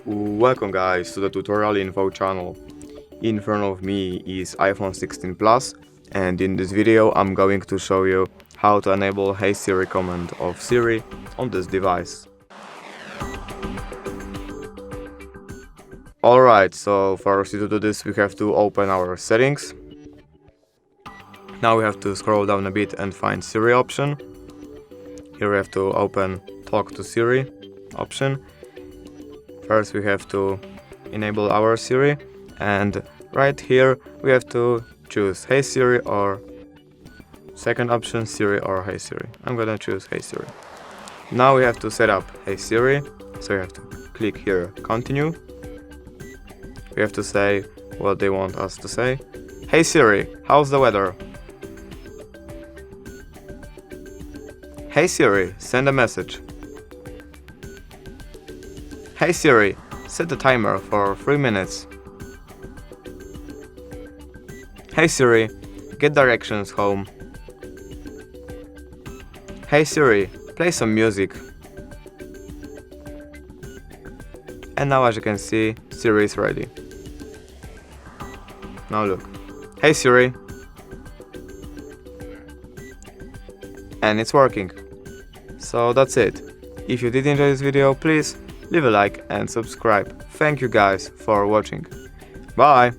Welcome guys to the tutorial info channel. In front of me is iPhone 16 Plus, and in this video I'm going to show you how to enable Hey Siri command of Siri on this device. Alright, so first to do this we have to open our settings. Now we have to scroll down a bit and find Siri option. Here we have to open Talk to Siri option. First we have to enable our Siri, and right here we have to choose Hey Siri or second option Siri or Hey Siri. I'm gonna choose Hey Siri. Now we have to set up Hey Siri, so you have to click here continue. We have to say what they want us to say. Hey Siri, how's the weather? Hey Siri, send a message. Hey Siri, set the timer for 3 minutes. Hey Siri, get directions home. Hey Siri, play some music. And now as you can see, Siri is ready. Now look. Hey Siri. And it's working. So that's it. If you did enjoy this video, please leave a like and subscribe. Thank you guys for watching. Bye!